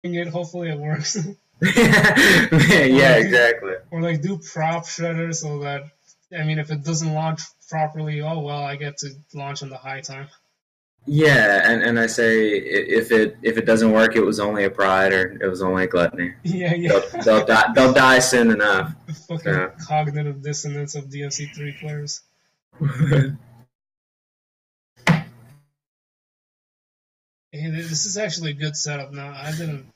it, hopefully it works. Yeah, exactly. Or like do prop shredder so that, I mean, if it doesn't launch properly, oh well, I get to launch on the high time. Yeah, and I say if it doesn't work, it was only a pride or it was only a gluttony. Yeah, yeah. They'll die soon enough. The fucking So. cognitive dissonance of DMC3 players. Hey, this is actually a good setup now. I didn't,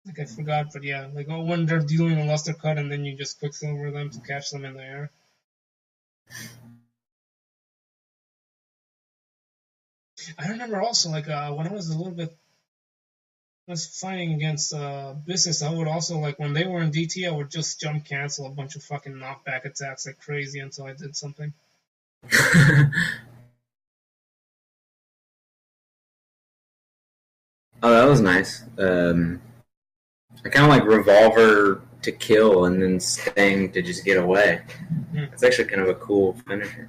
like, I forgot, but yeah, like, oh, when they're doing a luster cut and then you just quicksilver them to catch them in the air. I remember also, like, when I was a little bit, I was fighting against Business, I would also, like, when they were in DT, I would just jump cancel a bunch of fucking knockback attacks like crazy until I did something. Oh, that was nice. I kind of like revolver to kill and then sting to just get away. It's actually kind of a cool finisher.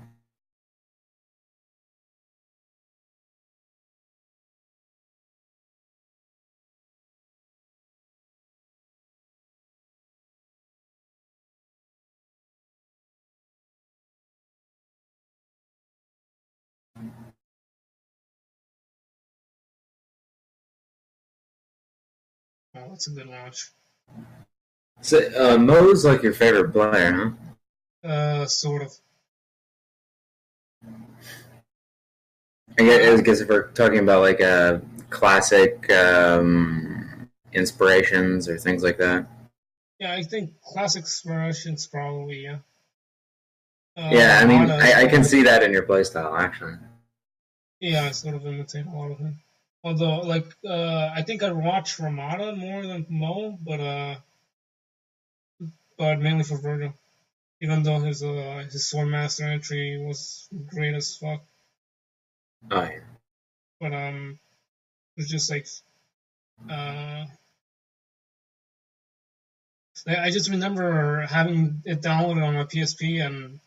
Oh, that's a good launch. So, Mo's like your favorite player, huh? Sort of. I guess if we're talking about like classic inspirations or things like that. Yeah, I think classic Russians probably, yeah. Yeah, I mean, I can see that in your playstyle, actually. Yeah, I sort of imitate a lot of him. Although, like, I think I watch Ramada more than Mo, but mainly for Virgil. Even though his Swordmaster entry was great as fuck. Oh yeah. But it's just like I just remember having it downloaded on my PSP, and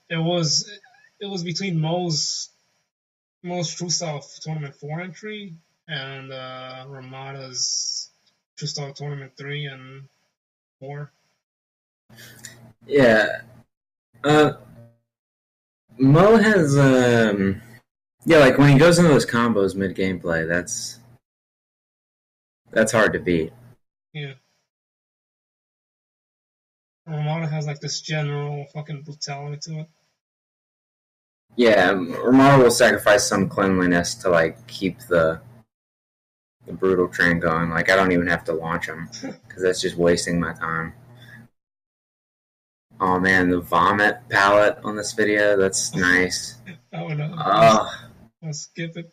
it was between Mo's Truestyle Tournament 4 entry and Ramada's Truestyle Tournament 3 and 4. Yeah. Mo has yeah, like when he goes into those combos mid gameplay, that's hard to beat. Yeah. Ramada has like this general fucking brutality to it. Yeah, Romaro will sacrifice some cleanliness to like keep the brutal train going. Like I don't even have to launch him because that's just wasting my time. Oh man, the vomit palette on this video—that's nice. Oh no. I'll skip it.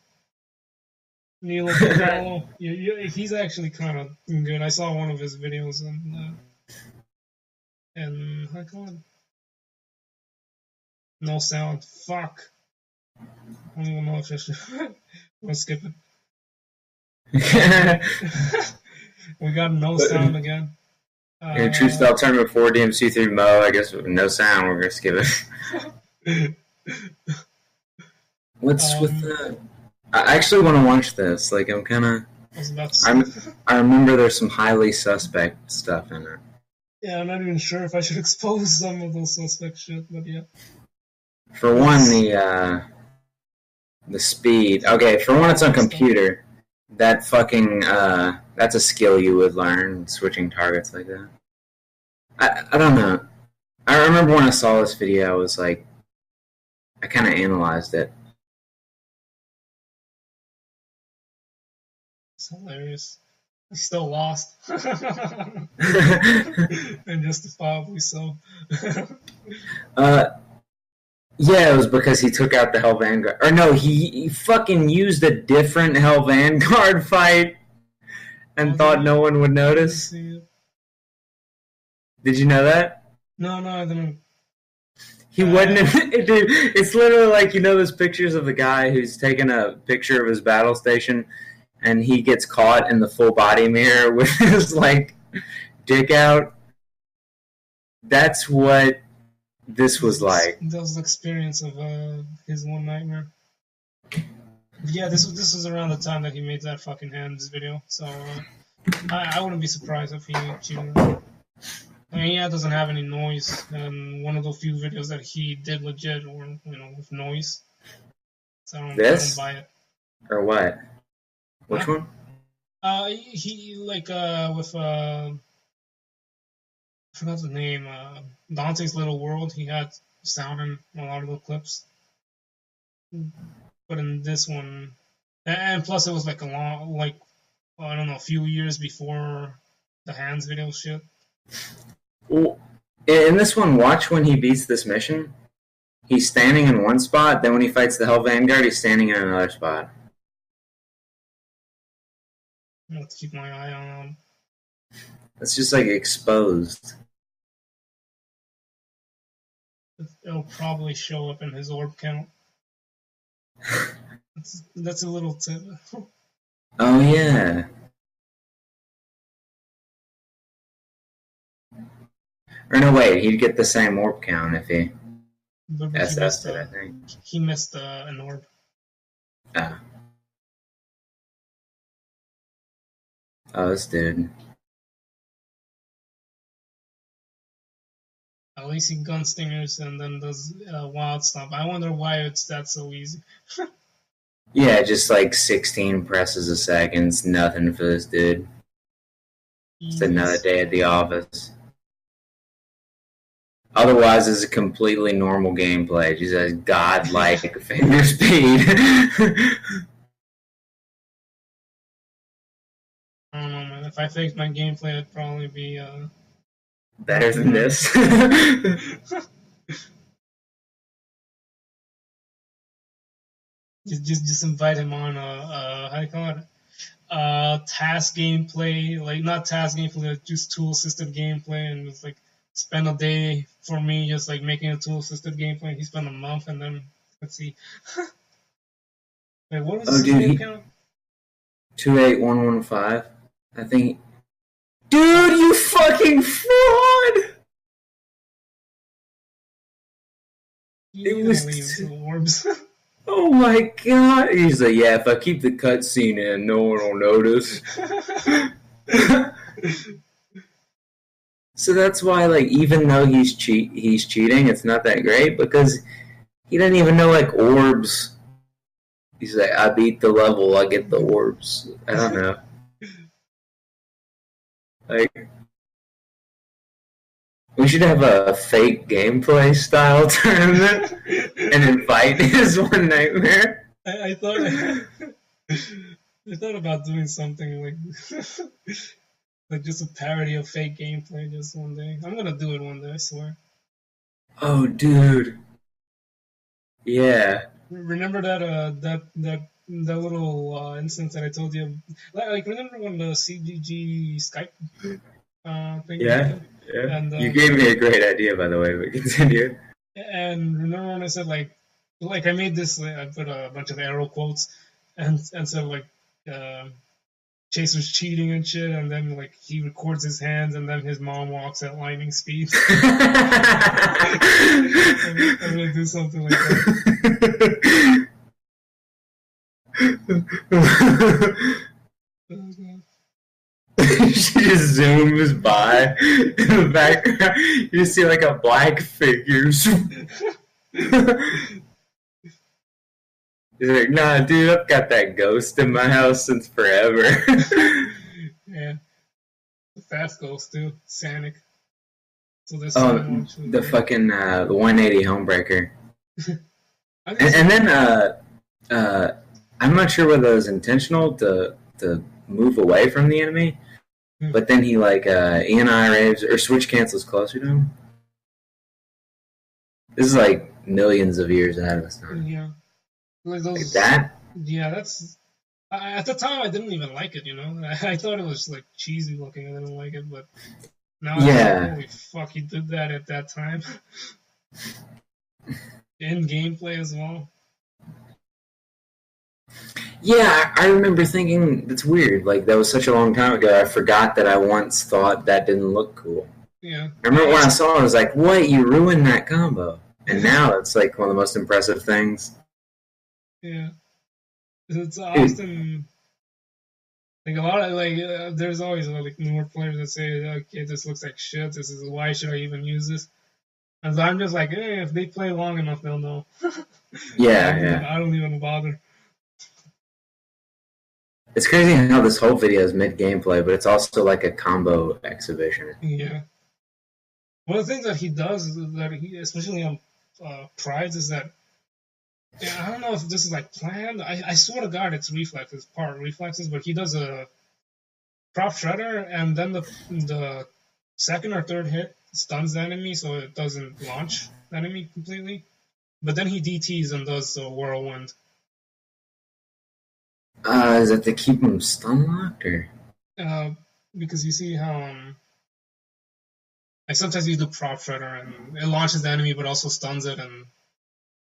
Neil Cavallo. He's actually kind of good. I saw one of his videos and I call it no sound. Fuck. I don't even know if I should. We'll skip it. We got no sound again. Truestyle Tournament 4 DMC3 Mo. I guess with no sound, we're gonna skip it. What's with the? I actually want to watch this. Like I'm kind of. I remember there's some highly suspect stuff in it. Yeah, I'm not even sure if I should expose some of those suspect shit, but yeah. For one, the speed. Okay, for one, it's on computer. That fucking that's a skill you would learn, switching targets like that. I don't know. I remember when I saw this video, I was like, I kind of analyzed it. It's hilarious. I still lost. And justifiably so. Yeah, it was because he took out the Hell Vanguard. Or no, he fucking used a different Hell Vanguard fight and thought no one would notice. Did you know that? No, I didn't. He wouldn't have. Dude, it's literally like, you know those pictures of the guy who's taking a picture of his battle station and he gets caught in the full body mirror with his, like, dick out? That's what this was like. That was the experience of his one nightmare. Yeah, this was around the time that he made that fucking hands video, so I wouldn't be surprised if he cheated. I mean, yeah, it doesn't have any noise, and one of the few videos that he did legit were, with noise. So I don't This buy it. or what? Which Huh? one? He like with I forgot the name. Dante's Little World. He had sound in a lot of the clips, but in this one, and plus it was like a long, like I don't know, a few years before the hands video shit. Well, in this one, watch when he beats this mission. He's standing in one spot. Then when he fights the Hell Vanguard, he's standing in another spot. I'll have to keep my eye on. It's just like exposed. It'll probably show up in his orb count. That's a little tip. Oh yeah. Or no, wait, he'd get the same orb count if he But SS'd it, I think. He missed an orb. Oh. Oh, this dude. At least he gunstingers and then does wild stuff. I wonder why it's that so easy. Yeah, just like 16 presses a second. It's nothing for this dude. It's another day at the office. Otherwise, it's a completely normal gameplay. Just has godlike finger speed. I don't know, man. If I faked my gameplay, it'd probably be better than this. just invite him on how do you call it? Task gameplay, like not task gameplay, just tool assisted gameplay, and just like spend a day for me just like making a tool assisted gameplay. He spent a month, and then let's see. Wait, what was his game count? 28115. I think. Dude, you fucking fraud! It was orbs. Oh my god! He's like, yeah, if I keep the cutscene in, no one will notice. So that's why, like, even though he's cheating, it's not that great because he doesn't even know like orbs. He's like, I beat the level, I get the orbs. I don't know. Like, we should have a fake gameplay style tournament and invite his one nightmare. I thought about doing something like just a parody of fake gameplay just one day. I'm gonna do it one day, I swear. Oh, dude. Yeah. Remember that little instance that I told you? Like, remember when the CGG Skype thing? Yeah. Yeah. And, you gave me a great idea, by the way, but continue. And remember when I said like I made this? I put a bunch of arrow quotes and said like Chase was cheating and shit, and then like he records his hands, and then his mom walks at lightning speed. I'm gonna do something like that. She just zooms by in the background. You just see like a black figure. He's like, nah, dude, I've got that ghost in my house since forever. Yeah. The fast ghost, too. Sanic. So this the fucking the 180 homebreaker. and then I'm not sure whether it was intentional to move away from the enemy, but then he like ENI raves or switch cancels closer to him. This is like millions of years ahead of us now. Yeah. Like that? Yeah, that's. At the time, I didn't even like it, I thought it was like cheesy looking. I didn't like it, but now I'm like, holy fuck, he did that at that time. In gameplay as well. Yeah, I remember thinking, that's weird. Like, that was such a long time ago. I forgot that I once thought that didn't look cool. Yeah. I remember when I saw it, I was like, what? You ruined that combo. And now it's like one of the most impressive things. Yeah. It's often like a lot of there's always like newer players that say, okay, this looks like shit. This is why should I even use this? And so I'm just like, hey, if they play long enough, they'll know. Yeah. I don't even bother. It's crazy how this whole video is mid gameplay, but it's also like a combo exhibition. Yeah. One of the things that he does, that he, especially on Prides, is that I don't know if this is like planned. I swear to God, it's reflexes, part reflexes, but he does a prop shredder, and then the second or third hit stuns the enemy, so it doesn't launch the enemy completely. But then he DTs and does the whirlwind. Is that to keep him stun locked or? Because you see how like sometimes you do prop shredder and it launches the enemy, but also stuns it, and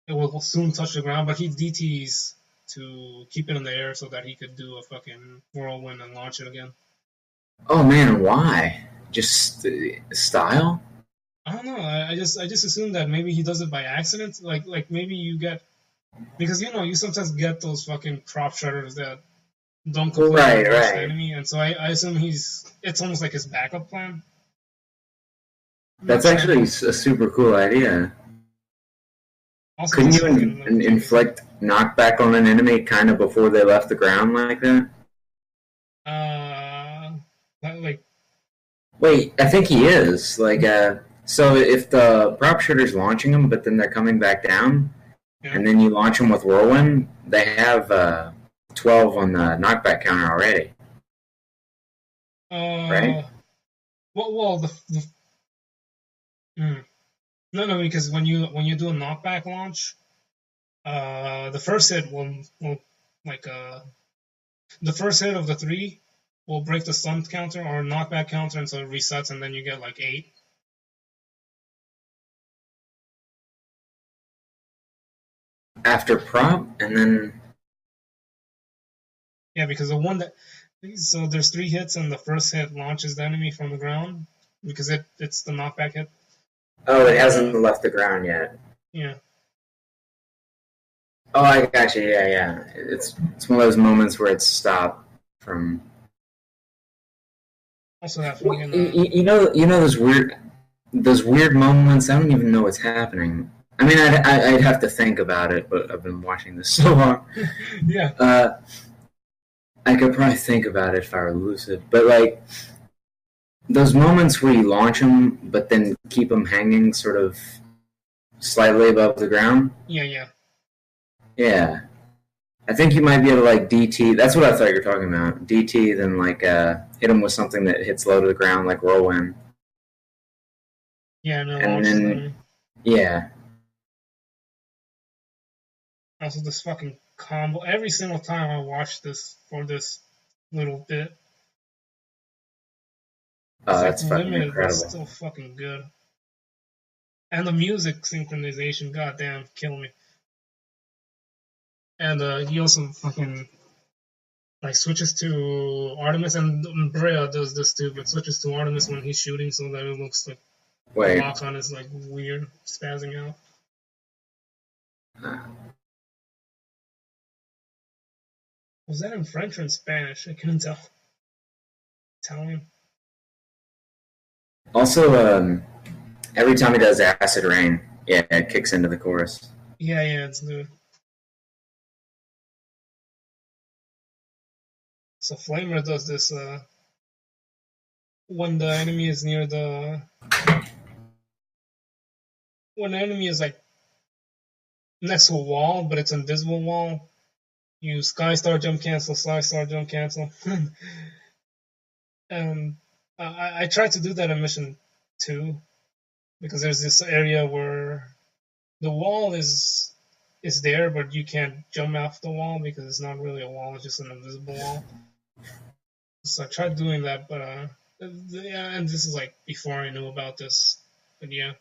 it will soon touch the ground. But he DTs to keep it in the air so that he could do a fucking whirlwind and launch it again. Oh man, why? Just style? I don't know. I just assumed that maybe he does it by accident. Like maybe you get, because you sometimes get those fucking prop shredders that don't completely launch the enemy, and so I assume it's almost like his backup plan. That's actually a super cool idea. Also, couldn't you inflict knockback on an enemy kind of before they left the ground like that? Wait, I think he is. So if the prop shooter's launching them, but then they're coming back down, and then you launch them with whirlwind, they have 12 on the knockback counter already. Right? Well, No, because when you do a knockback launch, the first hit will the first hit of the 3 will break the stun counter or knockback counter, and so it resets, and then you get like 8. After prop, and then yeah, because the one that so there's 3 hits, and the first hit launches the enemy from the ground because it's the knockback hit. Oh, it hasn't left the ground yet. Yeah. Oh, I got you. Yeah. It's one of those moments where it's stopped from. Also, that you know those weird moments. I don't even know what's happening. I mean, I'd have to think about it, but I've been watching this so long. Yeah. I could probably think about it if I were lucid, but like those moments where you launch them, but then keep them hanging, sort of slightly above the ground. Yeah. Yeah. I think you might be able to like DT. That's what I thought you were talking about. DT, then like hit them with something that hits low to the ground, like whirlwind. Yeah, no. And then, yeah. Also, this fucking combo. Every single time I watch this for this little bit. Oh, that's fucking incredible. It's so fucking good. And the music synchronization, goddamn, kill me. And he also fucking like switches to Artemis, and Brea does this too, but switches to Artemis when he's shooting so that it looks like the lock on is like weird, spazzing out. Was that in French or in Spanish? I couldn't tell. Italian. Also, every time he does Acid Rain, it kicks into the chorus. Yeah, it's new. So Flamer does this when the enemy is near when the enemy is like next to a wall, but it's an invisible wall. You Skystar jump cancel, Skystar jump cancel. And I tried to do that in Mission 2 because there's this area where the wall is there, but you can't jump off the wall because it's not really a wall; it's just an invisible wall. So I tried doing that, but and this is like before I knew about this, but yeah.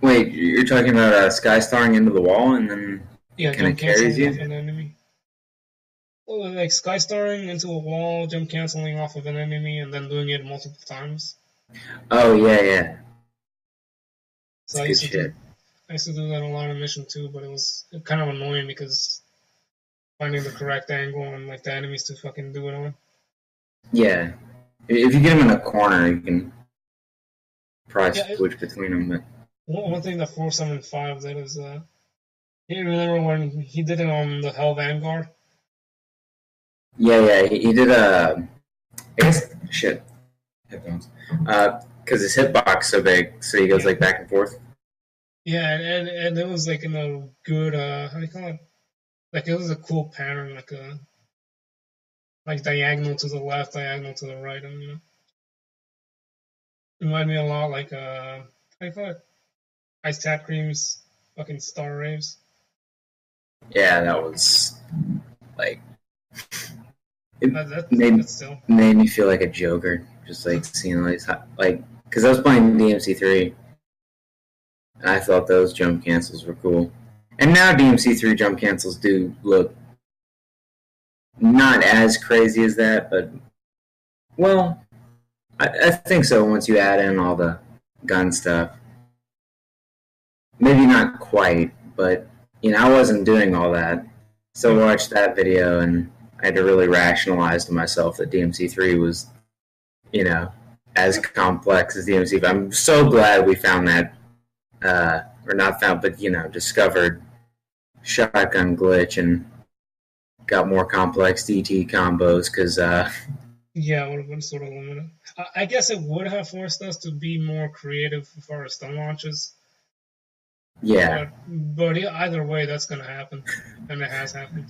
Wait, you're talking about Skystarring into the wall and then it carries you? An enemy. Well, like Skystarring into a wall, jump canceling off of an enemy, and then doing it multiple times. Oh yeah. So I used to do that a lot in Mission 2, but it was kind of annoying because finding the correct angle and like the enemies to fucking do it on. Yeah. If you get him in a corner, you can probably Yeah, switch between them. But one thing that 475 did is you remember when he did it on the Hell Vanguard? yeah, he did a. I guess shit headphones. Because his hitbox so big, so he goes like back and forth. Yeah, and it was like in a good how do you call it? Like it was a cool pattern, like diagonal to the left, diagonal to the right, and it reminded me a lot like how do you call it? Ice Tat Cream's fucking Star Raves. Yeah, that was like That made still. made me feel like a joker, just like seeing like because I was playing DMC3, and I thought those jump cancels were cool. And now DMC3 jump cancels do look not as crazy as that, but well, I think so. Once you add in all the gun stuff, maybe not quite, but I wasn't doing all that. So I watched that video, and I had to really rationalize to myself that DMC3 was, as complex as DMC. I'm so glad we found that, or not found, but discovered shotgun glitch and got more complex DT combos because. Yeah, would sort of limit it. I guess it would have forced us to be more creative for our stun launches. Yeah. But either way, that's going to happen, and it has happened.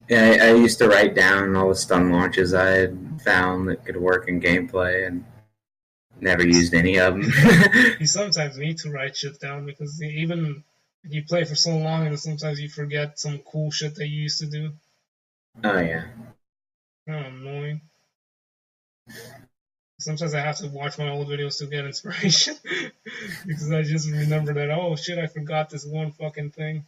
Yeah, I used to write down all the stun launches I had found that could work in gameplay, and never used any of them. You sometimes need to write shit down because even you play for so long, and sometimes you forget some cool shit that you used to do. Oh yeah. Oh, annoying. Sometimes I have to watch my old videos to get inspiration because I just remember that, oh shit, I forgot this one fucking thing.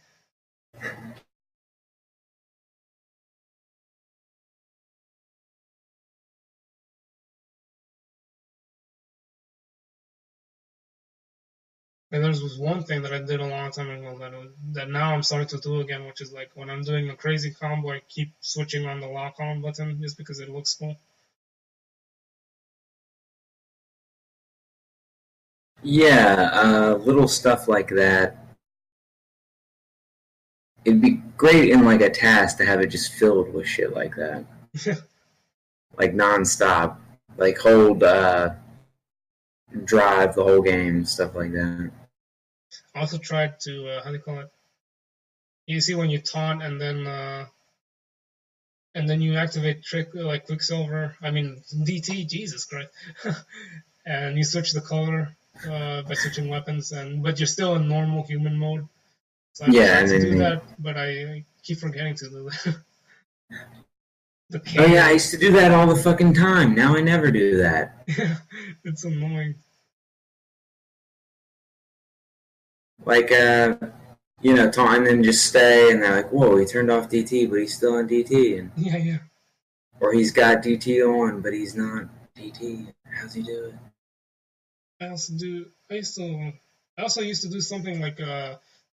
And there's was one thing that I did a long time ago that now I'm starting to do again, which is like when I'm doing a crazy combo, I keep switching on the lock on button just because it looks cool. Yeah, little stuff like that. It'd be great in like a task to have it just filled with shit like that. Like nonstop. Like hold drive the whole game, stuff like that. I also tried to how do you call it? You see when you taunt and then you activate trick like Quicksilver. I mean DT, Jesus Christ, and you switch the color by switching weapons, but you're still in normal human mode. So I'm trying to do that, but I keep forgetting to do that. Oh yeah, I used to do that all the fucking time. Now I never do that. It's annoying. Like, taunt and then just stay, and they're like, whoa, he turned off DT, but he's still on DT. And, yeah. Or he's got DT on, but he's not DT. How's he do it? I also used to do something like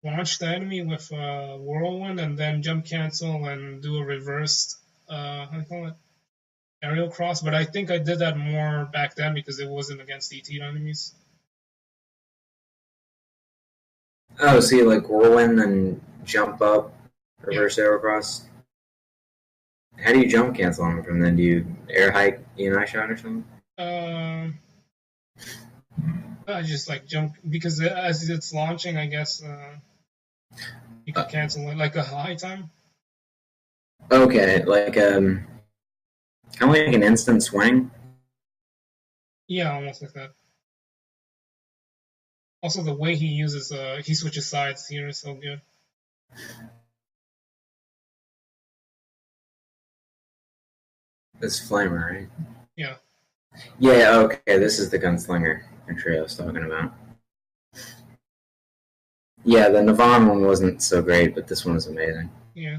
launch the enemy with whirlwind and then jump cancel and do a reversed how do you call it, aerial cross. But I think I did that more back then because it wasn't against DT enemies. Oh, so you like whirlwind and jump up, reverse aerial cross. How do you jump cancel on them from then? Do you air hike ENI shot or something? I just like jump because as it's launching, I guess you could cancel it like a high time. Okay, like kind of like an instant swing. Yeah, almost like that. Also, the way he switches sides here is so good. This flamer, right? Yeah. Yeah, okay, this is the gunslinger entry I was talking about. Yeah, the Navon one wasn't so great, but this one was amazing. Yeah.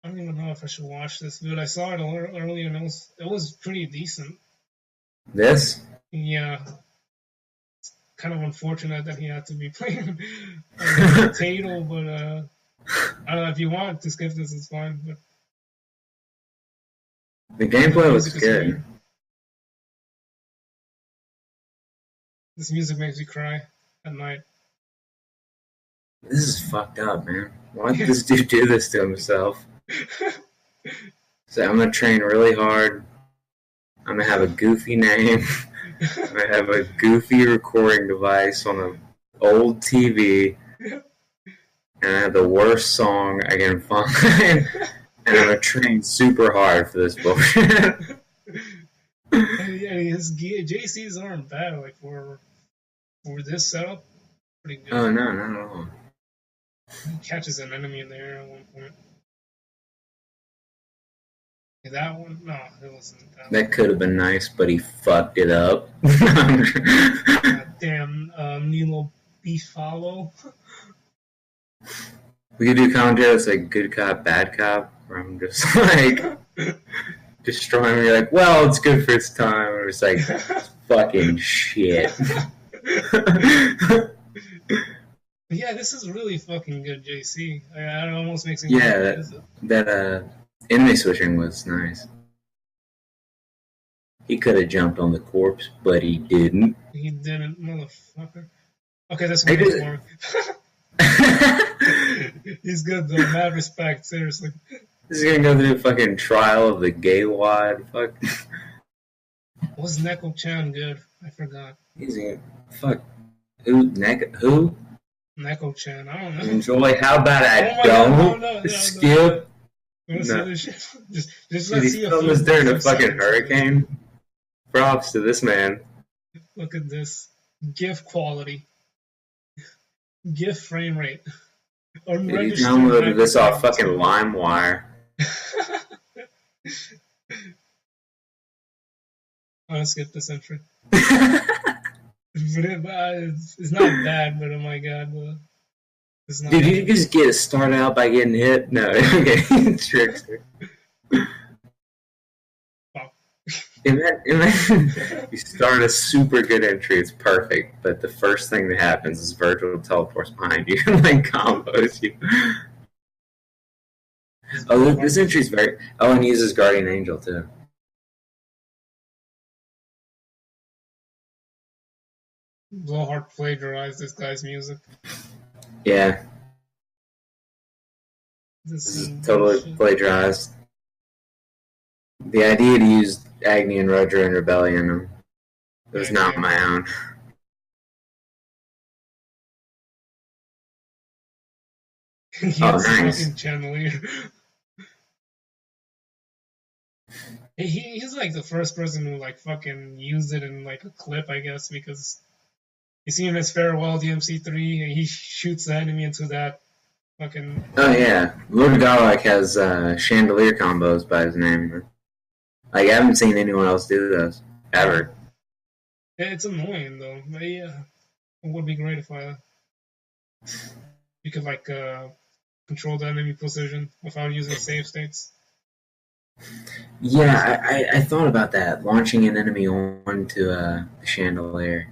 I don't even know if I should watch this, but I saw it earlier and it was pretty decent. This? Yeah. kind of unfortunate that he had to be playing a potato, but I don't know, if you want to skip this, it's fine. But the gameplay was good. This music makes me cry at night. This is fucked up, man. Why did this dude do this to himself? So I'm gonna train really hard. I'm gonna have a goofy name. I'm gonna have a goofy recording device on an old TV. And I have the worst song I can find. And I'm gonna train super hard for this bullshit. Yeah, his JCs aren't bad, like for this setup. Pretty good. Oh no, not at all. He catches an enemy in the air at one point. Yeah, that one? No, it wasn't that. That could have been nice, but he fucked it up. Damn, Nilo Beefalo. We could do commentary that's like good cop, bad cop, where I'm just like destroying him. You're like, well, it's good for its time. Or it's like, fucking shit. Yeah, this is really fucking good, JC. It almost makes me that enemy switching was nice. He could have jumped on the corpse, but he didn't. He didn't, motherfucker. Okay, that's what makes more. He's good though, mad respect, seriously. This is gonna go through the fucking trial of the gay wad. Fuck. Was Neko-chan good? I forgot. He's gonna fuck. Who? Neko-chan, I don't know. Enjoy. How about I don't skip? No. Just let's Dude, see he filmed this during a fucking hurricane. Props to this man. Look at this. GIF quality. GIF frame rate. Dude, you downloaded this off fucking LimeWire. I'm gonna skip this entry. It's not bad, but oh my god. It's not Dude, bad. you just get started out by getting hit? No, okay. Trickster. Wow. Imagine you start a super good entry, it's perfect, but the first thing that happens is Virgil teleports behind you and like combos you. Oh, this entry's very. Oh, and he uses Guardian Angel too. Blowhard plagiarized this guy's music. Yeah. This is totally plagiarized. The idea to use Agni and Roger in Rebellion was not my own. Nice. Chandelier. He's like the first person who like fucking used it in like a clip, I guess, because you see him as Farewell DMC3, and he shoots the enemy into that fucking. Oh yeah, Lord Garlic has chandelier combos by his name. Like, I haven't seen anyone else do those ever. It's annoying though. But yeah, it would be great if you could like control the enemy position without using save states. Yeah, I thought about that, launching an enemy onto the chandelier,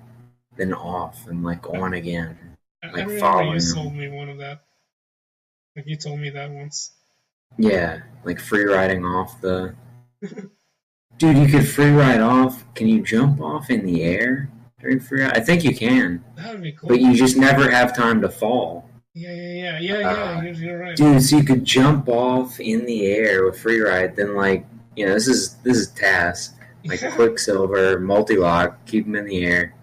then off and like on again, like I remember following you them. sold me one of that. Like you told me that once. Yeah, like free riding off the. Dude, you could free ride off. Can you jump off in the air during free ride? I think you can. That would be cool. But you just never have time to fall. Yeah. You're right. Dude, so you could jump off in the air with free ride, then like, you know, this is TAS. Like Quicksilver, multi-lock, keep them in the air.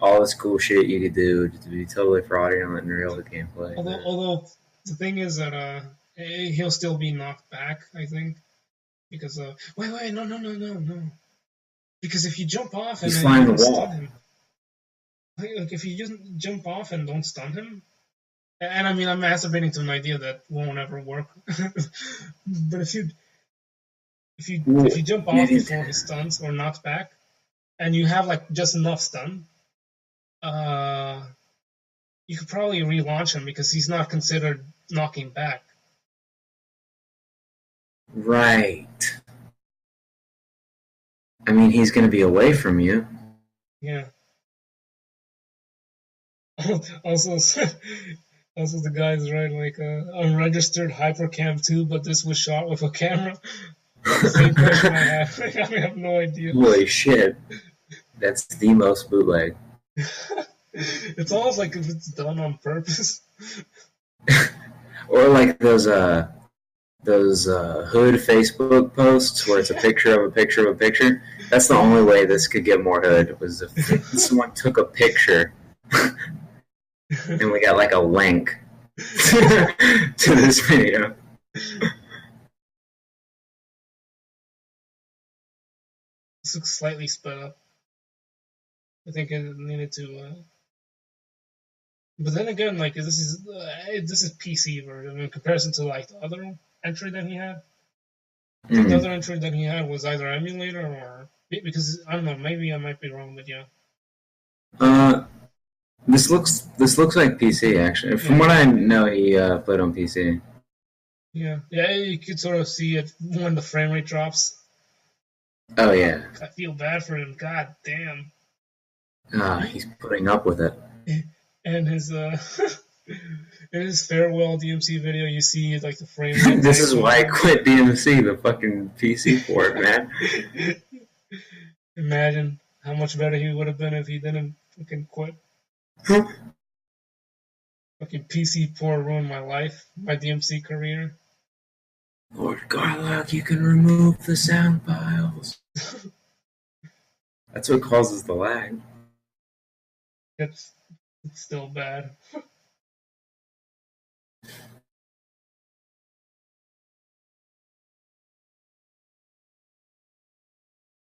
All this cool shit you could do to be totally fraudulent and real gameplay. Although the thing is that he'll still be knocked back, I think. Because wait, no. Because if you jump off and he's then flying the wall. Stun him, like if you just jump off and don't stun him, and I mean I'm masturbating to an idea that won't ever work. But if you jump off before he stuns or knocks back, and you have like just enough stun, you could probably relaunch him because he's not considered knocking back. Right. I mean, he's going to be away from you. Yeah. Also, also the guy's right, like unregistered hypercam too, but this was shot with a camera. That's the same question I have. I have no idea. Holy shit. That's the most bootleg. It's almost like if it's done on purpose. Or like those hood Facebook posts where it's a picture of a picture of a picture. That's the only way this could get more hood, was if someone took a picture and we got like a link to this video. This looks slightly sped up. I think it needed to. But then again, like this is PC version in comparison to like the other entry that he had. I think the other entry that he had was either emulator or because I don't know. Maybe I might be wrong, but yeah. This looks like PC actually. From what I know, he played on PC. Yeah, you could sort of see it when the frame rate drops. Oh yeah. I feel bad for him. God damn. He's putting up with it. And his in his farewell DMC video, you see like the frame rate. This is why I quit DMC, the fucking PC port, man. Imagine how much better he would have been if he didn't fucking quit. Fucking PC port ruined my life, my DMC career. Lord Garlock, you can remove the sound files. That's what causes the lag. It's still bad.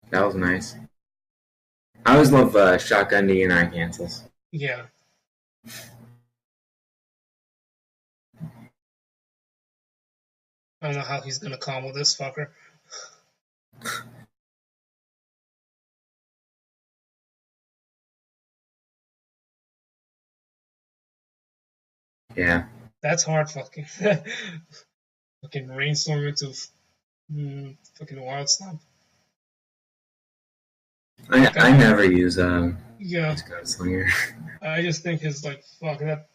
That was nice. I always love shotgun DNI cancels. Yeah. I don't know how he's gonna combo this fucker. Yeah. That's hard fucking. Fucking rainstorm into fucking wild stomp. I never use yeah. Gunslinger. I just think it's like fuck that.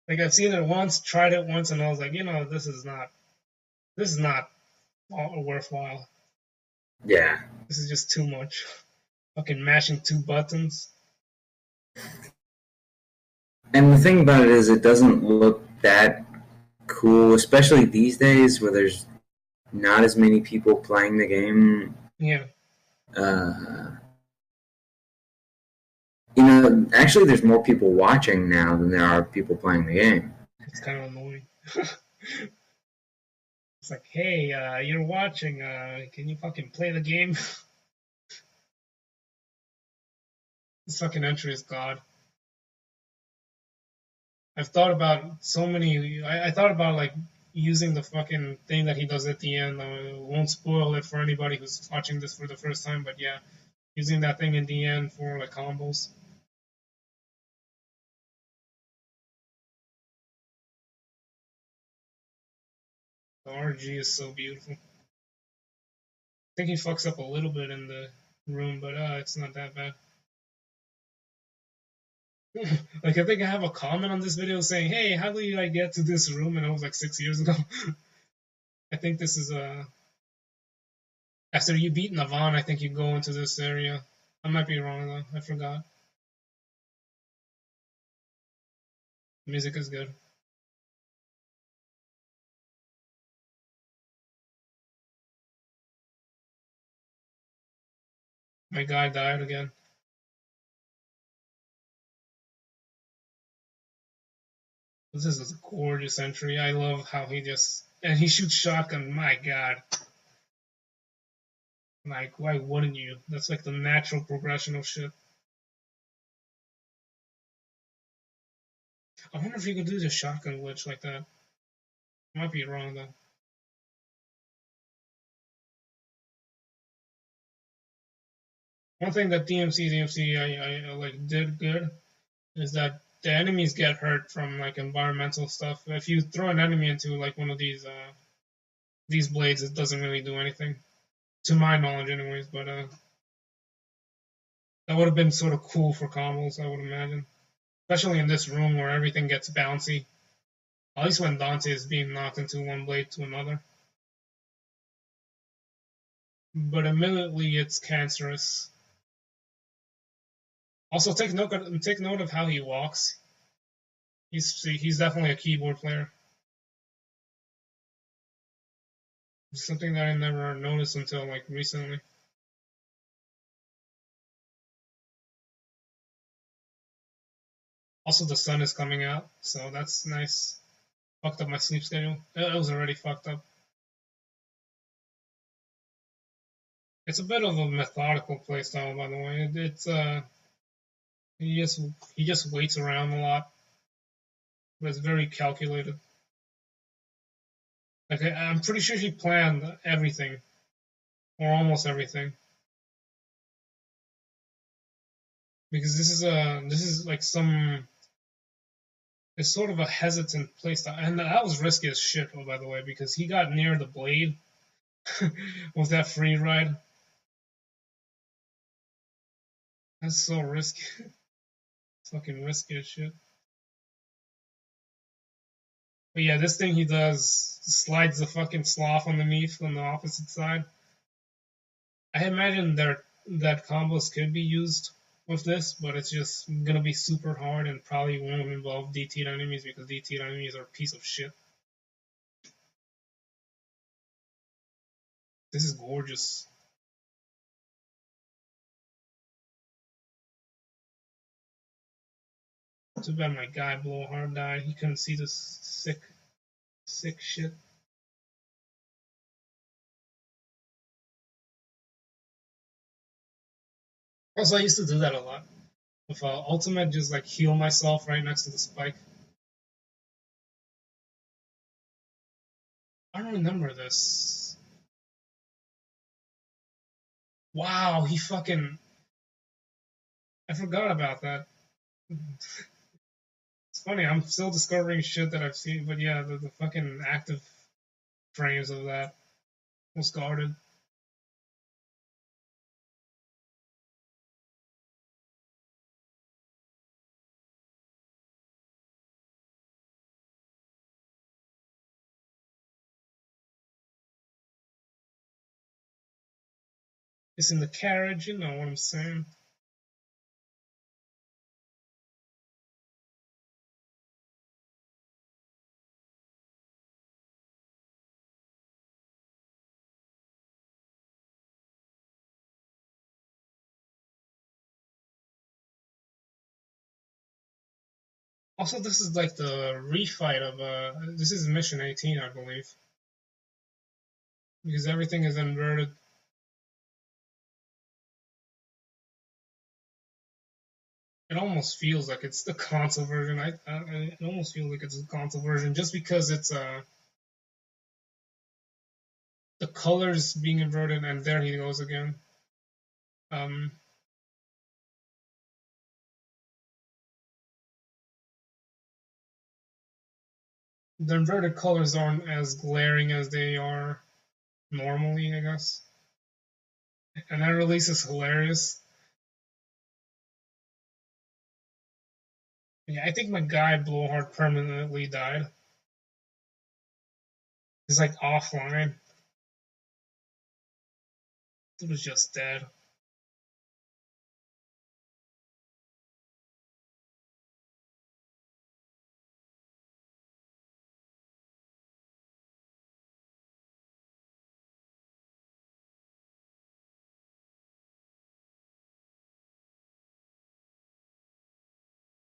Like I've seen it once, tried it once, and I was like, this is not worthwhile. Yeah. This is just too much. Fucking mashing two buttons. And the thing about it is, it doesn't look that cool, especially these days where there's not as many people playing the game. Yeah. Actually, there's more people watching now than there are people playing the game. It's kind of annoying. It's like, hey, you're watching. Can you fucking play the game? This fucking entry is god. I've thought about so many. I thought about like using the fucking thing that he does at the end. Won't spoil it for anybody who's watching this for the first time, but yeah, using that thing in the end for like combos. The RG is so beautiful. I think he fucks up a little bit in the room, but it's not that bad. Like I think I have a comment on this video saying, "Hey, how did I get to this room?" And it was like 6 years ago. I think this is after you beat Navan, I think you go into this area. I might be wrong though. I forgot. Music is good. My guy died again. This is a gorgeous entry. I love how he shoots shotgun. My God. Like, why wouldn't you? That's like the natural progression of shit. I wonder if you could do the shotgun glitch like that. Might be wrong though. One thing that DMC I like did good is that the enemies get hurt from like environmental stuff. If you throw an enemy into like one of these blades, it doesn't really do anything, to my knowledge, anyways. But that would have been sort of cool for combos, I would imagine. especially in this room where everything gets bouncy. At least when Dante is being knocked into one blade to another. But admittedly, it's cancerous. Also, take note of how he walks. He's definitely a keyboard player. It's something that I never noticed until like recently. Also, the sun is coming out, so that's nice. Fucked up my sleep schedule. It was already fucked up. It's a bit of a methodical playstyle, by the way. It's he just he just waits around a lot, but it's very calculated. Like I'm pretty sure he planned everything or almost everything, because this is like some it's sort of a hesitant playstyle, and that was risky as shit. Oh, by the way, because he got near the blade with that free ride. That's so risky. Fucking risky as shit. But yeah, this thing he does slides the fucking sloth underneath on the opposite side. I imagine that combos could be used with this, but it's just gonna be super hard and probably won't involve DT'd enemies because DT'd enemies are a piece of shit. This is gorgeous. Too bad my guy Blowhard died. He couldn't see this sick shit. Also, I used to do that a lot. With ultimate, just like heal myself right next to the spike. I don't remember this. Wow, he fucking. I forgot about that. It's funny, I'm still discovering shit that I've seen, but yeah, the fucking active frames of that was guarded. It's in the carriage, you know what I'm saying? Also, this is like the refight of this is mission 18, I believe, because everything is inverted. It almost feels like it's the console version. It almost feels like it's the console version just because it's the colors being inverted, and there he goes again. Um, the inverted colors aren't as glaring as they are normally, I guess. And that release is hilarious. Yeah, I think my guy Blowhard permanently died. He's like offline. Dude was just dead.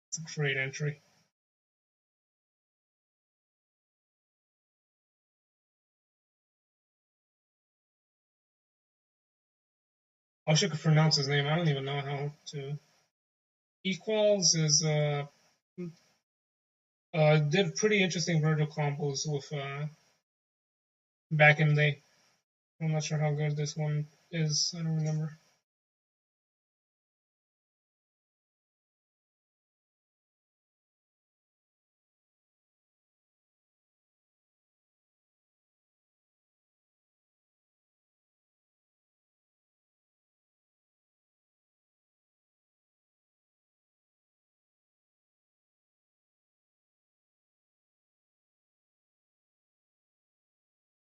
It's a great entry. I wish I could pronounce his name. I don't even know how to. Equals is did pretty interesting vertical combos with back in the day. I'm not sure how good this one is. I don't remember.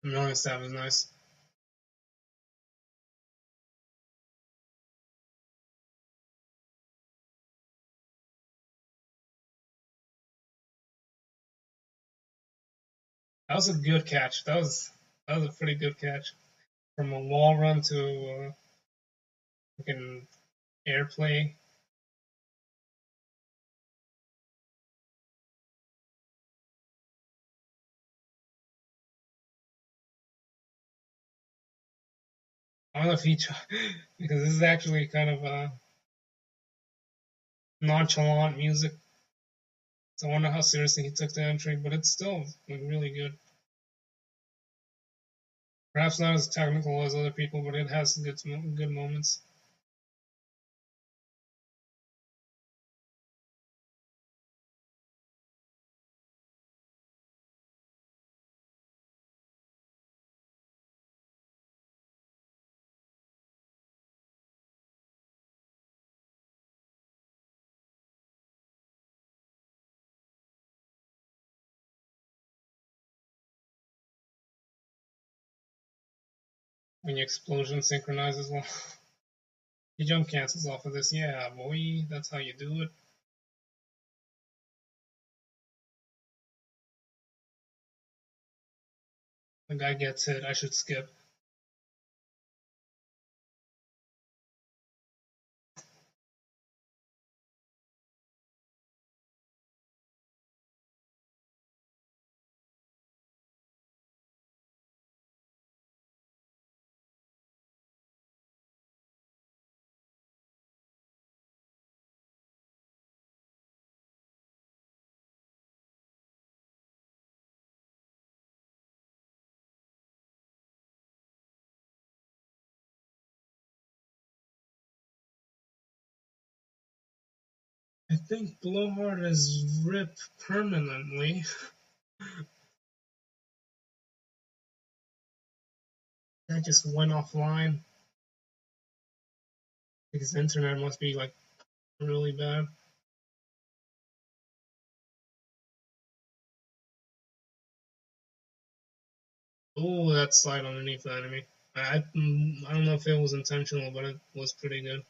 Million stab is nice. That was a good catch. That was a pretty good catch. From a wall run to fucking airplay. I don't know if he because this is actually kind of nonchalant music. So I wonder how seriously he took the entry, but it's still like, really good. Perhaps not as technical as other people, but it has good moments. When your explosion synchronizes well. Your jump cancels off of this. Yeah, boy, that's how you do it. The guy gets hit. I should skip. I think Blowhard is ripped permanently. That just went offline. Because the internet must be like really bad. Oh, that slide underneath the enemy. I don't know if it was intentional, but it was pretty good.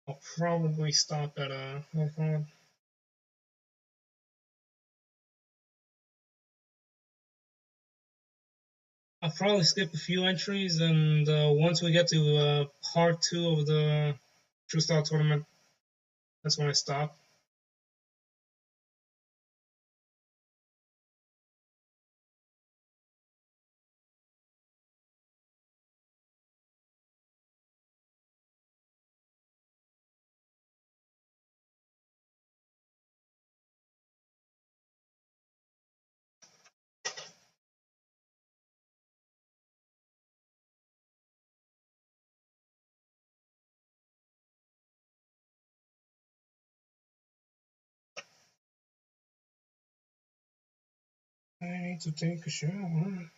I'll probably stop at I'll probably skip a few entries, and once we get to part 2 of the Truestyle tournament, that's when I stop. I need to take a shower.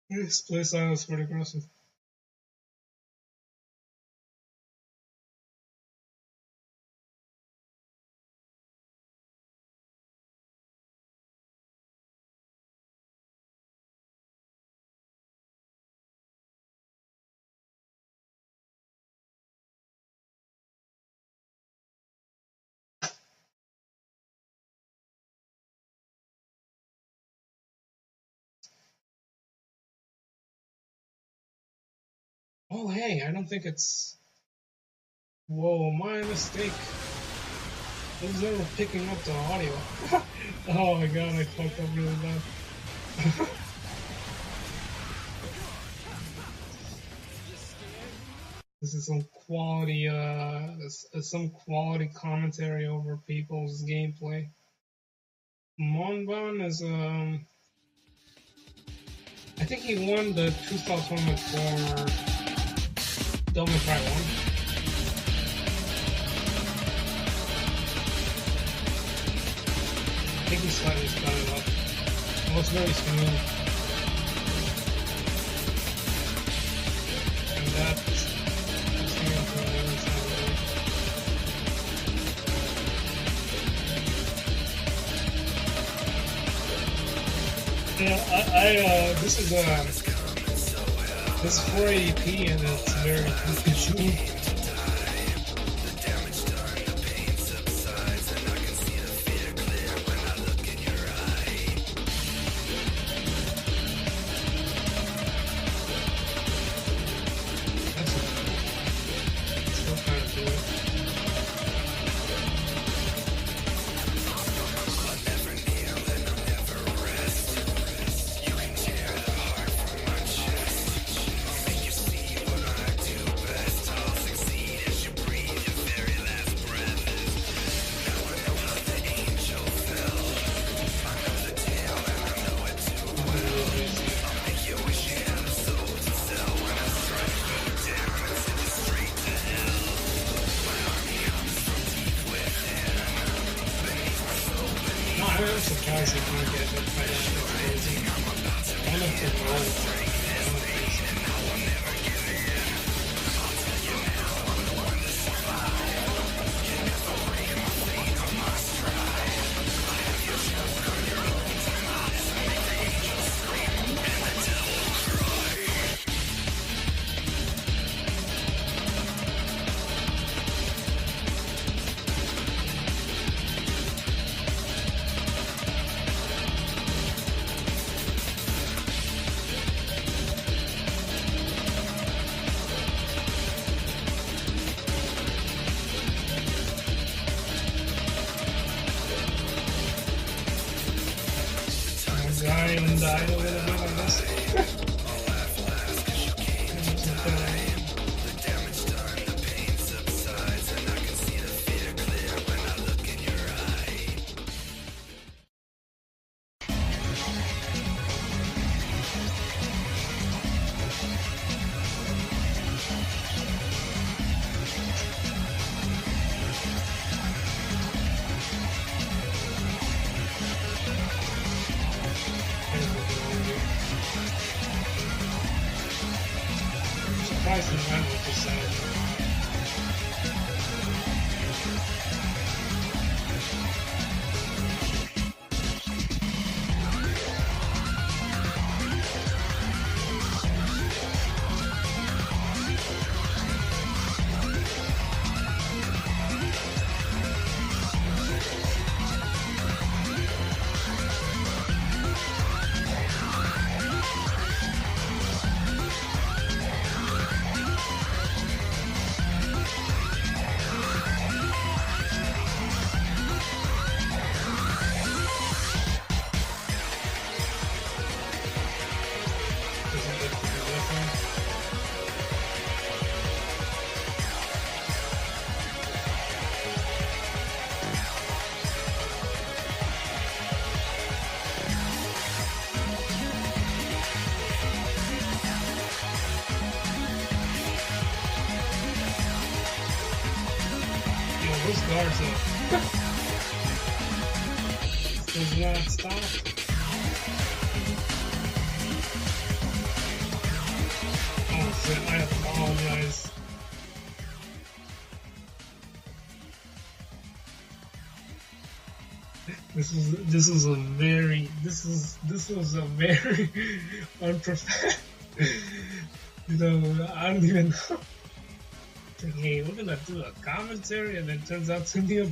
This playstyle is pretty aggressive. Oh, hey, I don't think it's... Whoa, my mistake. I was never picking up the audio. Oh my god, I fucked up really bad. This is some quality commentary over people's gameplay. Monban is I think he won the Truestyle tournament for Devil May Cry 1. I think he slightly sped it up. It looks very smooth. And that's here for the other side of it. Yeah, this is 480p and it's very visual. I'm surprised he can't get hit by that. I don't know if it's roll. I even died a little bit on this. Surprised the man was just saying. This guard's up. Does not stop. Oh shit, I apologize. This was a very unprofessional. You know, I don't even know. Hey, we're gonna do a commentary, and it turns out to be a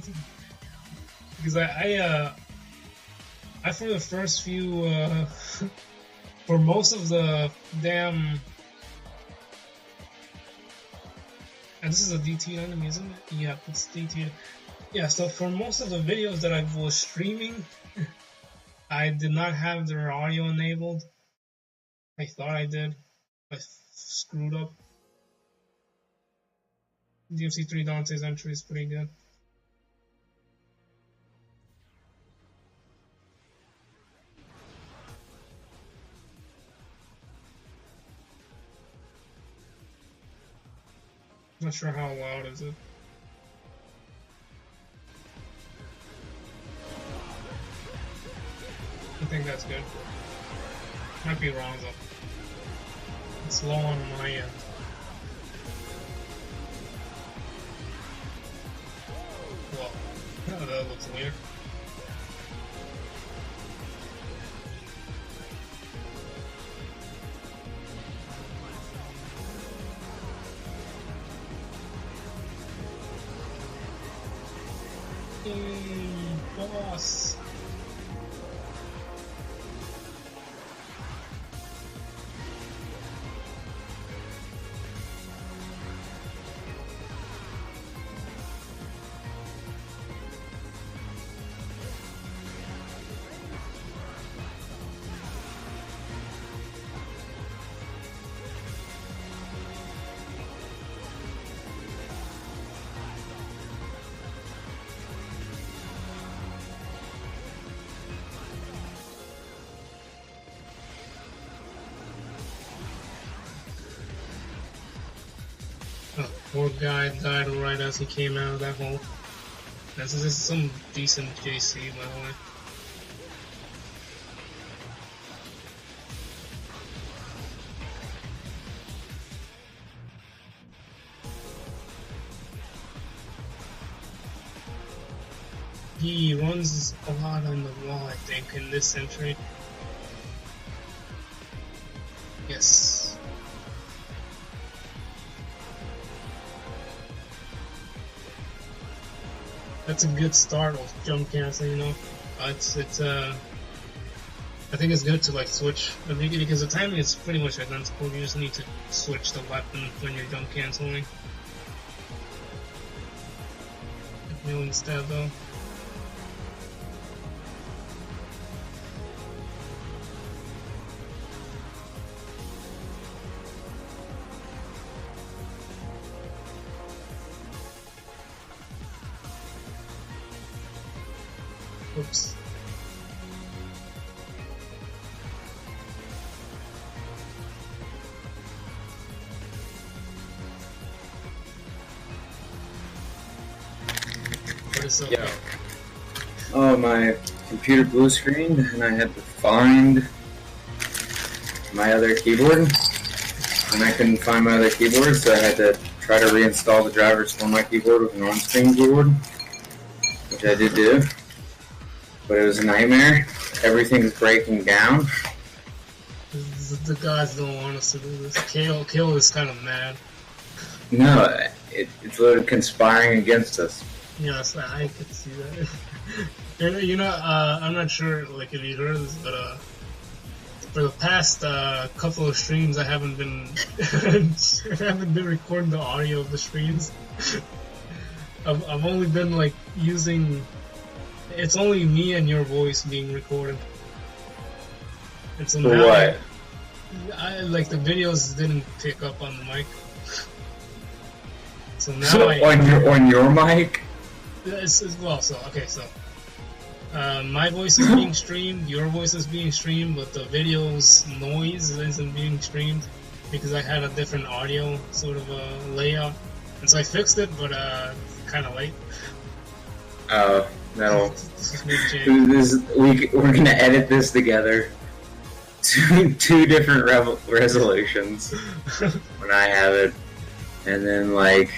because I for the first few for most of the damn and this is a DT enemy, isn't it? Yeah, it's DT. Yeah, so for most of the videos that I was streaming, I did not have their audio enabled. I thought I did. I screwed up. DMC3 Dante's entry is pretty good. Not sure how loud is it. I think that's good. Might be wrong though. It's low on my end. Well, that looks weird. Boss. Poor guy died right as he came out of that hole. This is some decent JC, by the way. He runs a lot on the wall, I think, in this century. Yes. That's a good start with jump cancel, you know. I think it's good to like switch because the timing is pretty much identical. You just need to switch the weapon when you're jump canceling. No instead though. Oops. What is up? Yeah. Oh, my computer blue screened, and I had to find my other keyboard, and I couldn't find my other keyboard, so I had to try to reinstall the drivers for my keyboard with an on-screen keyboard, which I did do. But it was a nightmare. Everything's breaking down. The guys don't want us to do this. Kale is kind of mad. No, it's literally conspiring against us. Yes, I could see that. And, you know, I'm not sure like if you heard this, but for the past couple of streams, I haven't been recording the audio of the streams. I've only been like using. It's only me and your voice being recorded. And so now, what? Like the videos didn't pick up on the mic. So now So on your mic? My voice is being streamed, your voice is being streamed, but the video's noise isn't being streamed because I had a different audio sort of layout. And so I fixed it, but kind of late. Oh, no. We're gonna edit this together. Two different resolutions when I have it, and then like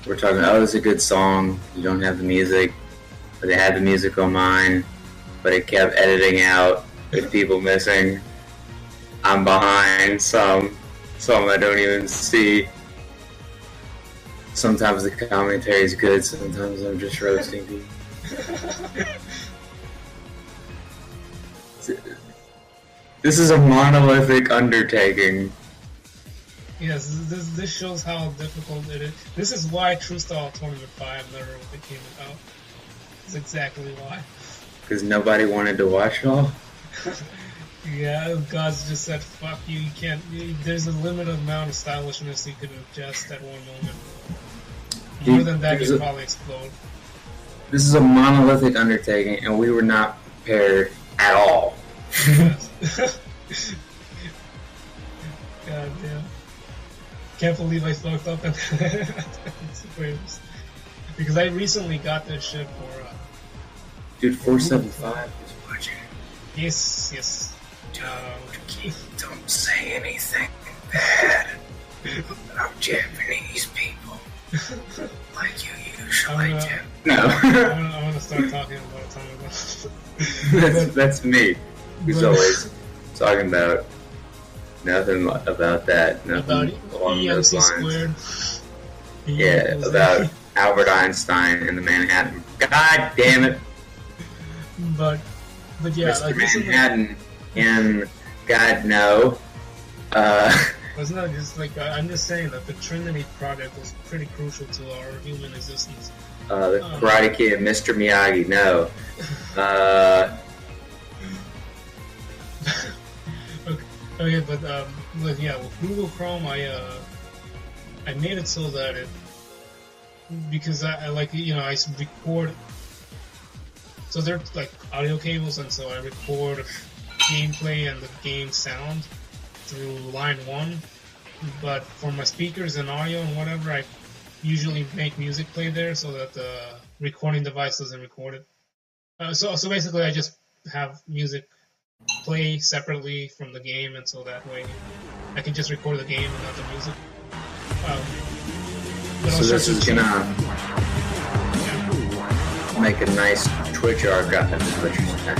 we're talking. Oh, it's a good song. You don't have the music, but it had the music on mine, but it kept editing out with people missing. I'm behind some I don't even see. Sometimes the commentary is good, sometimes I'm just roasting people. This is a monolithic undertaking. Yes, this shows how difficult it is. This is why Truestyle Tournament 5 never came about. That's exactly why. Because nobody wanted to watch it all? Yeah, God's just said, fuck you, you can't, there's a limited amount of stylishness you could ingest at one moment. More Dude, than that, you'd probably explode. This is a monolithic undertaking, and we were not prepared at all. God damn. Can't believe I fucked up at because I recently got that shit for... Dude, 475 is watching. Yes. Don't say anything bad about Japanese people like you usually do. No. I'm gonna start talking about it. That's me. Who's always talking about nothing about that. Nothing along those lines. Squared. Yeah, about Albert Einstein and the Manhattan. God damn it. But yeah, Mr. like Manhattan and God no. It's not just like I'm just saying that the Trinity Project was pretty crucial to our human existence. The Karate Kid, Mr. Miyagi, no. Okay, but yeah, with Google Chrome, I made it so that because I like, you know, I record. So they're like audio cables, and so I record gameplay and the game sound through line 1. But for my speakers and audio and whatever, I usually make music play there so that the recording device doesn't record it. So basically, I just have music play separately from the game, and so that way I can just record the game and not the music. So this is gonna make a nice Twitch archive, is what you're saying.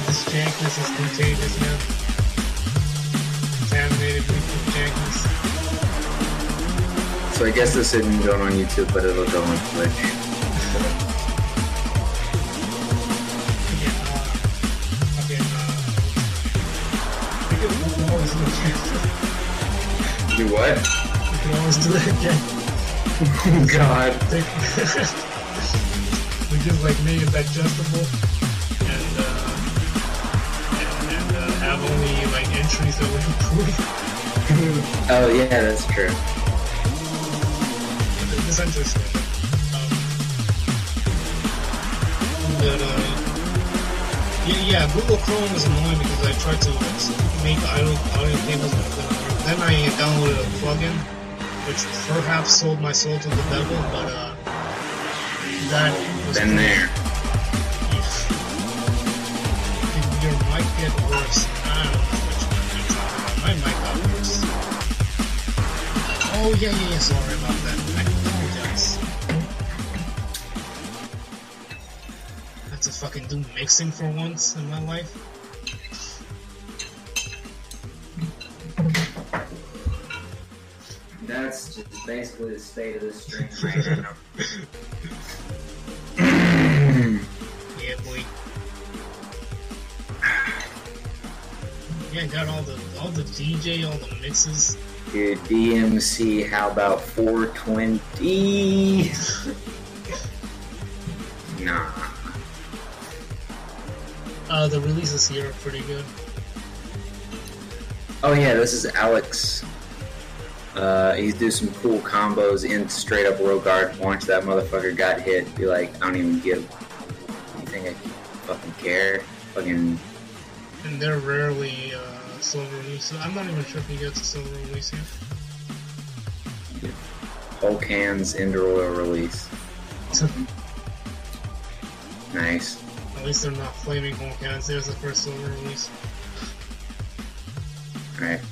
This jankness is contagious, man. Contaminated jankness. So I guess this isn't going on YouTube, but it'll go on Twitch. Do what? You can always do that again. Oh god. We just like make it digestible and have only like entries that would improve. Oh yeah, that's true. It's interesting. Yeah, Google Chrome is annoying because I tried to make audio cables and it didn't work. Then I downloaded a plugin, which perhaps sold my soul to the devil, but that was... Been there. Your mic get worse. I don't know which one you're talking about. My mic got worse. Oh, yeah, sorry about that. I apologize. I have to fucking do mixing for once in my life. That's just basically the state of this stream right now. Yeah, boy. Yeah, got all the DJ, all the mixes. Dude, DMC, how about 420? Nah. The releases here are pretty good. Oh yeah, this is Alex. He's do some cool combos in straight up row guard. Once that motherfucker got hit, be like, I don't even give. You think I fucking care? Fucking. And they're rarely silver releases. I'm not even sure if he gets a silver release here. Hulk hands Ender Oil release. Nice. At least they're not flaming Hulk hands. There's the first silver release. Alright.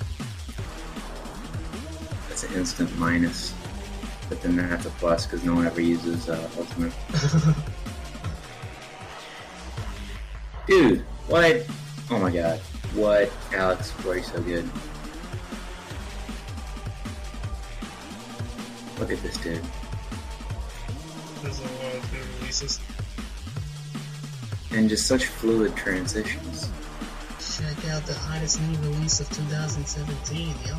That's an instant minus. But then that's a plus because no one ever uses ultimate. Dude, what? Oh my god. What? Alex, why are you so good? Look at this dude. There's a lot of good releases. And just such fluid transitions. Check out the hottest new release of 2017, yo.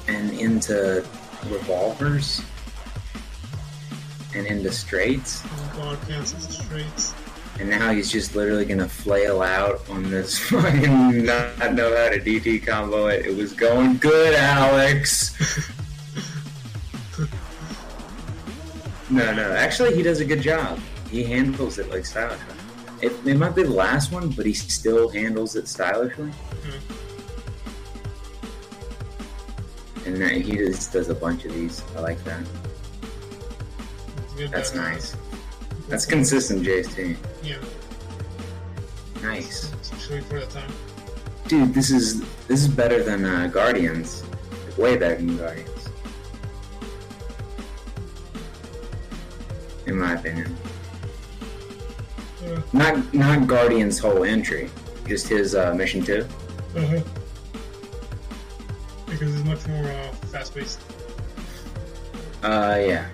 And into revolvers. and into straights. Oh god, cancel the straights. And now he's just literally gonna flail out on this fucking not know how to DT combo it. It was going good, Alex. No, actually he does a good job. He handles it like stylishly. It might be the last one, but he still handles it stylishly. And he just does a bunch of these. I like that. That's nice. That's consistent JST. Yeah. Nice. Especially for the time. Dude, this is better than Guardians. Like, way better than Guardians. In my opinion. Not Guardian's whole entry, just his mission 2. Because it's much more fast-paced. Yeah.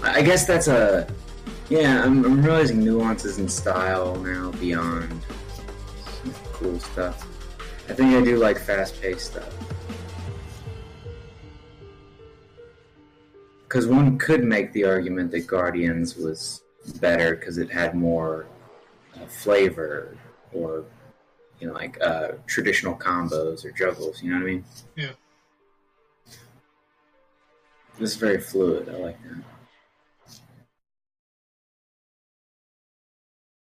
I guess that's a... Yeah, I'm realizing nuances in style now beyond some cool stuff. I think I do like fast-paced stuff. Because one could make the argument that Guardians was better because it had more flavor, or you know, like traditional combos or juggles. You know what I mean? Yeah. This is very fluid. I like that.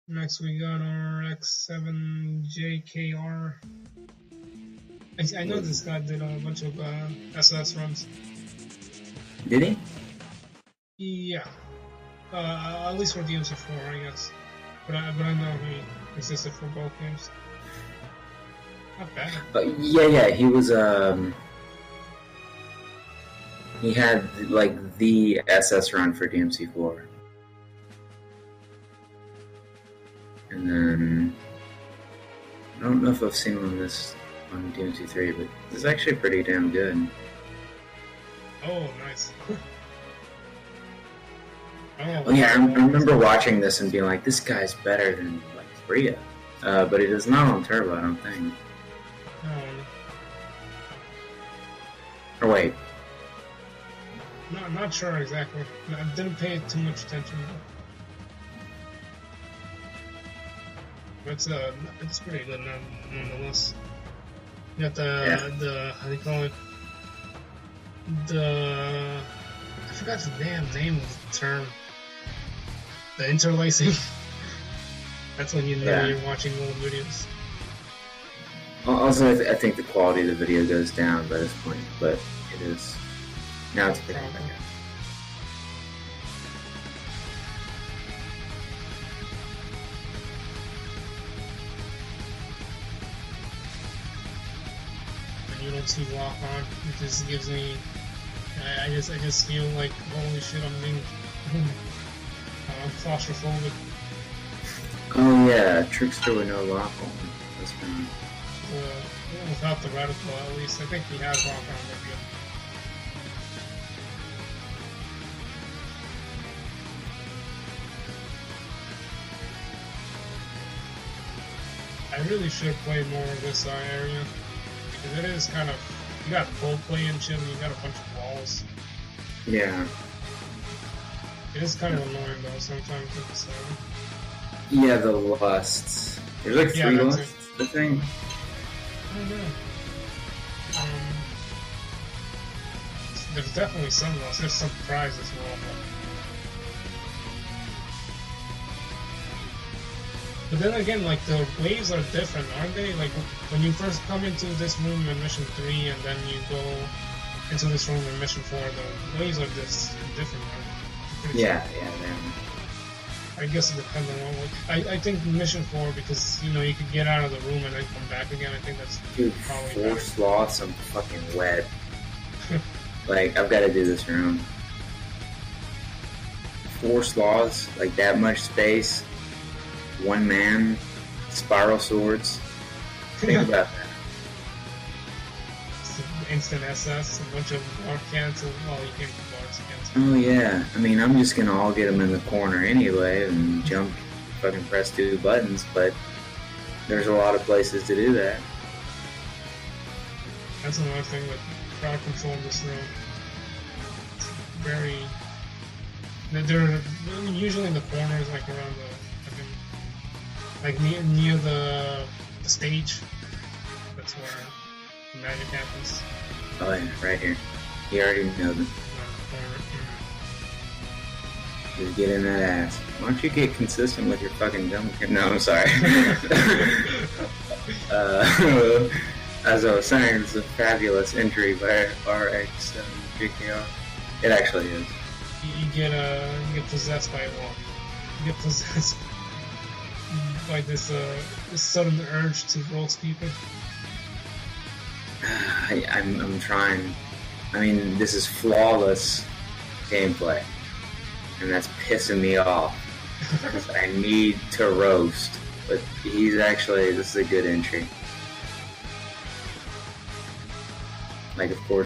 Next we got our X7JKR. I know this guy did a bunch of SS runs. Did he? Yeah. At least for DMC4, I guess. But I know he existed for both games. Not bad. Yeah, he was, he had, like, the SS run for DMC4. And then, I don't know if I've seen one of this on DMC3, but it's actually pretty damn good. Oh, nice. Oh yeah, I remember watching this and being like, this guy's better than, like, Bria. But it is not on Turbo, I don't think. Or wait. No, I'm not sure exactly. I didn't pay too much attention. But it's pretty good nonetheless. You got the how do you call it? I forgot the damn name of the term. The interlacing. That's when you know you're watching old videos. Also, I think the quality of the video goes down by this point, but it is. Now it's picking back up. And you don't see lock on. It just gives me. I just feel like, holy shit, I'm being. I'm claustrophobic. Oh yeah, Trickster with no lock on. That's been... without the reticle, at least. I think he has lock on video. I really should play more of this area, because it is kind of, you got full play and shit, and you got a bunch of walls. Yeah. It is kind of annoying though sometimes with this area. Yeah, the lusts. There's like 3 lusts, I think. I don't know. There's definitely some lusts. There's some prizes as well. But then again, like, the waves are different, aren't they? Like, when you first come into this room in Mission 3, and then you go into this room in Mission 4, the waves are just different, aren't they? Yeah, I guess it depends on what way. I think Mission 4, because, you know, you could get out of the room and then come back again, I think that's probably 4 better. sloths, I'm fucking wet. Like, I've got to do this room. 4 sloths, like that much space. 1 man, spiral swords. Think about that. Instant SS, a bunch of bar cancel. Well, you can't do bars against. Oh yeah, I mean, I'm just gonna all get them in the corner anyway and jump, fucking press 2 buttons, but there's a lot of places to do that. That's another thing with crowd control in this room. It's very They're usually in the corners, like around near the stage. That's where the magic happens. Oh yeah, right here. You already know them. Just get in that ass. Why don't you get consistent with your fucking gum? No, I'm sorry. As I was saying, it's a fabulous entry by RX GKR. It actually is. You get possessed by you get possessed by this sudden urge to roast people. I'm trying. I mean, this is flawless gameplay, and that's pissing me off because I need to roast. But this is a good entry. Like, of course.